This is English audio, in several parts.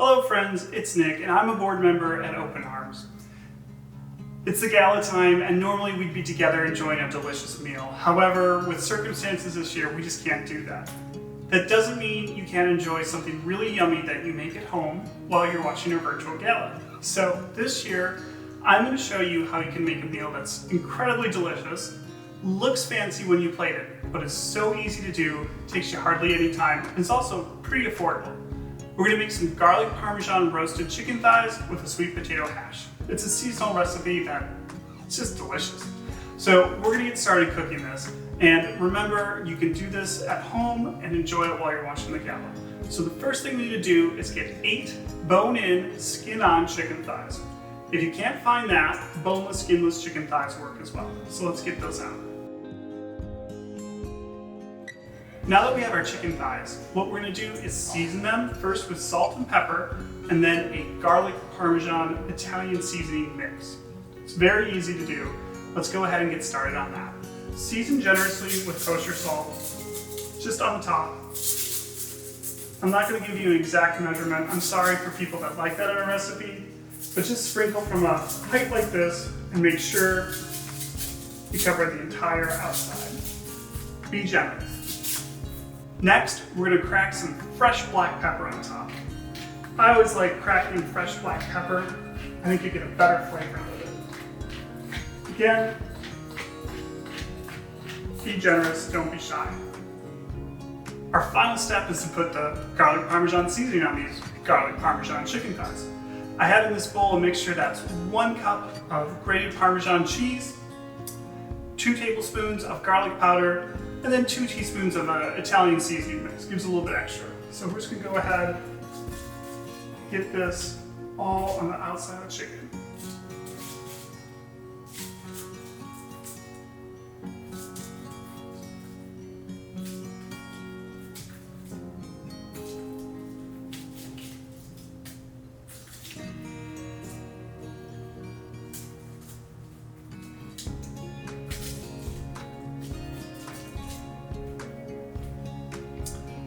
Hello friends, it's Nick and I'm a board member at Open Arms. It's the gala time and normally we'd be together enjoying a delicious meal. However, with circumstances this year, we just can't do that. That doesn't mean you can't enjoy something really yummy that you make at home while you're watching a virtual gala. So this year, I'm going to show you how you can make a meal that's incredibly delicious, looks fancy when you plate it, but is so easy to do, takes you hardly any time, and it's also pretty affordable. We're going to make some garlic parmesan roasted chicken thighs with a sweet potato hash. It's a seasonal recipe that it's just delicious. So we're going to get started cooking this. And remember, you can do this at home and enjoy it while you're watching the gala. So the first thing we need to do is get 8 bone-in, skin-on chicken thighs. If you can't find that, boneless, skinless chicken thighs work as well. So let's get those out. Now that we have our chicken thighs, what we're going to do is season them first with salt and pepper, and then a garlic parmesan Italian seasoning mix. It's very easy to do. Let's go ahead and get started on that. Season generously with kosher salt, just on the top. I'm not going to give you an exact measurement. I'm sorry for people that like that in a recipe, but just sprinkle from a height like this and make sure you cover the entire outside. Be generous. Next, we're going to crack some fresh black pepper on top. I always like cracking fresh black pepper. I think you get a better flavor with it. Again, be generous, don't be shy. Our final step is to put the garlic parmesan seasoning on these garlic parmesan chicken thighs. I have in this bowl a mixture that's 1 cup of grated Parmesan cheese, 2 tablespoons of garlic powder, and then 2 teaspoons of Italian seasoning mix. Gives a little bit extra. So we're just gonna go ahead, get this all on the outside of the chicken.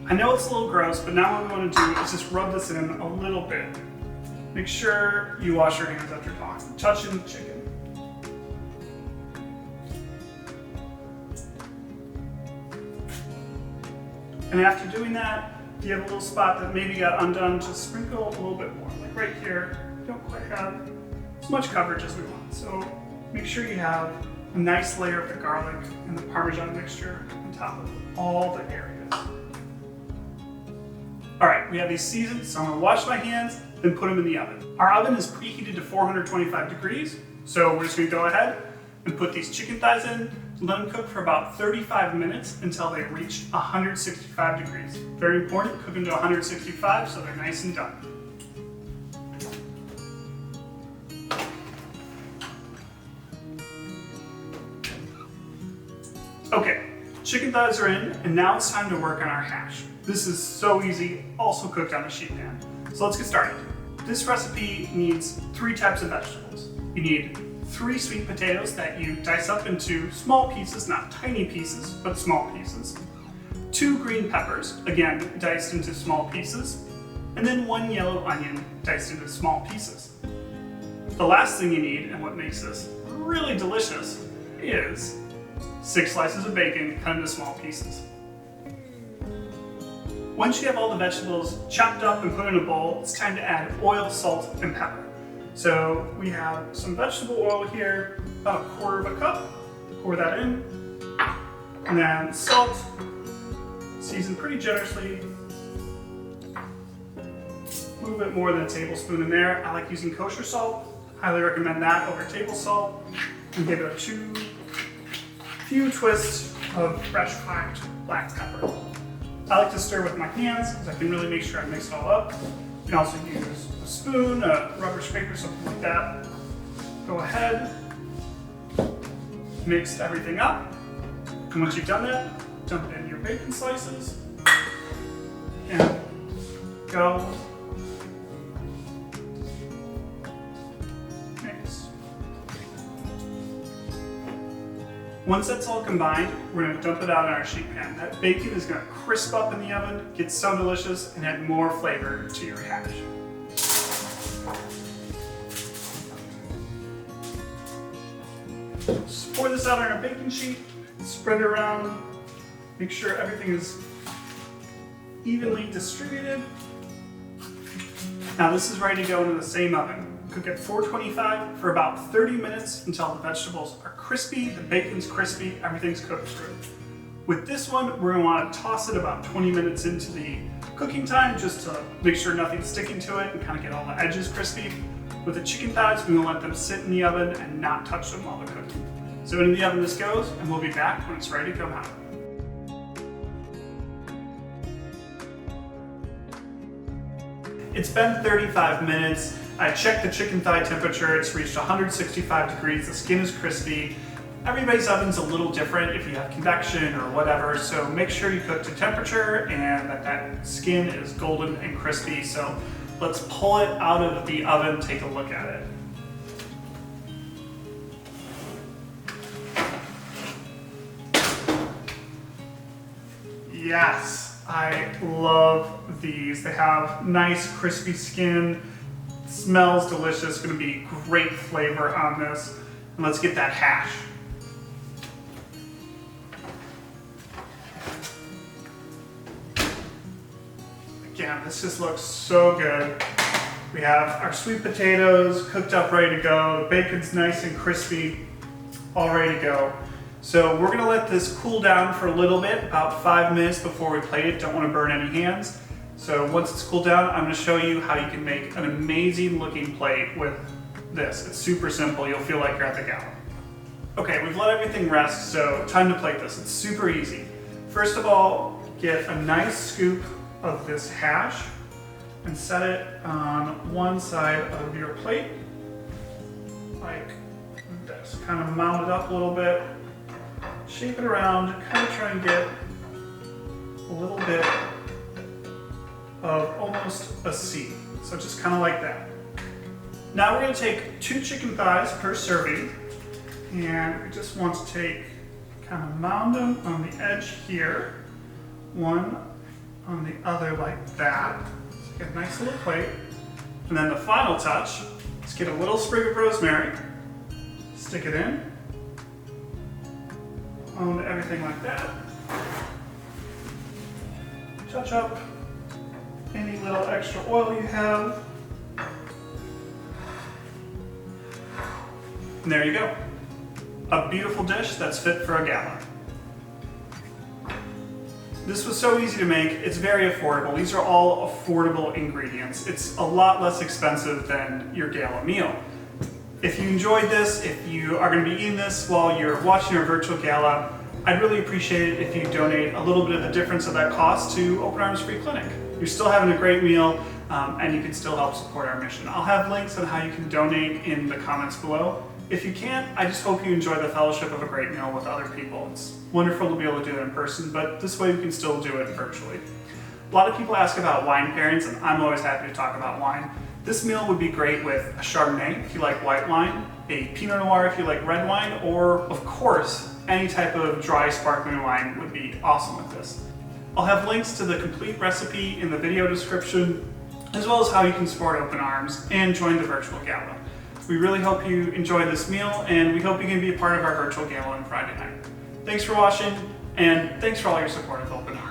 I know it's a little gross, but now what we want to do is just rub this in a little bit. Make sure you wash your hands after touching the chicken. And after doing that, if you have a little spot that maybe got undone, just sprinkle a little bit more. Like right here, you don't quite have as much coverage as we want. So make sure you have a nice layer of the garlic and the Parmesan mixture on top of all the areas. All right, we have these seasoned, so I'm gonna wash my hands, then put them in the oven. Our oven is preheated to 425 degrees, so we're just gonna go ahead and put these chicken thighs in, let them cook for about 35 minutes until they reach 165 degrees. Very important, cook them to 165 so they're nice and done. Okay, chicken thighs are in, and now it's time to work on our hash. This is so easy, also cooked on a sheet pan. So let's get started. This recipe needs 3 types of vegetables. You need 3 sweet potatoes that you dice up into small pieces, not tiny pieces, but small pieces. 2 green peppers, again, diced into small pieces. And then 1 yellow onion diced into small pieces. The last thing you need, and what makes this really delicious, is 6 slices of bacon cut into small pieces. Once you have all the vegetables chopped up and put in a bowl, it's time to add oil, salt, and pepper. So we have some vegetable oil here, about 1/4 cup. Pour that in. And then salt, seasoned pretty generously. A little bit more than a tablespoon in there. I like using kosher salt. Highly recommend that over table salt. And give it a few twists of fresh cracked black pepper. I like to stir with my hands because I can really make sure I mix it all up. You can also use a spoon, a rubber scraper, something like that. Go ahead, mix everything up. And once you've done that, dump it in your bacon slices and go mix. Once that's all combined, we're going to dump it out in our sheet pan. That bacon is going to crisp up in the oven, get so delicious, and add more flavor to your hash. Just pour this out on a baking sheet, spread it around, make sure everything is evenly distributed. Now this is ready to go into the same oven. Cook at 425 for about 30 minutes until the vegetables are crispy, the bacon's crispy, everything's cooked through. With this one, we're gonna wanna toss it about 20 minutes into the cooking time just to make sure nothing's sticking to it and kind of get all the edges crispy. With the chicken thighs, we're gonna let them sit in the oven and not touch them while they're cooking. So into the oven this goes, and we'll be back when it's ready to come out. It's been 35 minutes. I checked the chicken thigh temperature. It's reached 165 degrees. The skin is crispy. Everybody's oven's a little different if you have convection or whatever, so make sure you cook to temperature and that skin is golden and crispy. So let's pull it out of the oven, take a look at it. Yes, I love these. They have nice crispy skin, smells delicious, gonna be great flavor on this. And let's get that hash. Again, this just looks so good. We have our sweet potatoes cooked up, ready to go. The bacon's nice and crispy, all ready to go. So we're gonna let this cool down for a little bit, about 5 minutes before we plate it. Don't wanna burn any hands. So once it's cooled down, I'm gonna show you how you can make an amazing looking plate with this. It's super simple, you'll feel like you're at the gala. Okay, we've let everything rest, so time to plate this. It's super easy. First of all, get a nice scoop of this hash and set it on one side of your plate, like this. Kind of mount it up a little bit, shape it around, kind of try and get a little bit of almost a C. So just kind of like that. Now we're going to take 2 chicken thighs per serving, and we just want to take, kind of mound them on the edge here, one on the other like that. So get a nice little plate. And then the final touch is get a little sprig of rosemary, stick it in, on everything like that. Touch up any little extra oil you have. And there you go. A beautiful dish that's fit for a gala. This was so easy to make, it's very affordable. These are all affordable ingredients. It's a lot less expensive than your gala meal. If you enjoyed this, if you are going to be eating this while you're watching our virtual gala, I'd really appreciate it if you donate a little bit of the difference of that cost to Open Arms Free Clinic. You're still having a great meal, and you can still help support our mission. I'll have links on how you can donate in the comments below. If you can't, I just hope you enjoy the fellowship of a great meal with other people. It's wonderful to be able to do it in person, but this way we can still do it virtually. A lot of people ask about wine pairings, and I'm always happy to talk about wine. This meal would be great with a Chardonnay if you like white wine, a Pinot Noir if you like red wine, or of course, any type of dry sparkling wine would be awesome with this. I'll have links to the complete recipe in the video description, as well as how you can support Open Arms and join the virtual gala. We really hope you enjoy this meal, and we hope you can be a part of our virtual gala on Friday night. Thanks for watching, and thanks for all your support of Open Arms.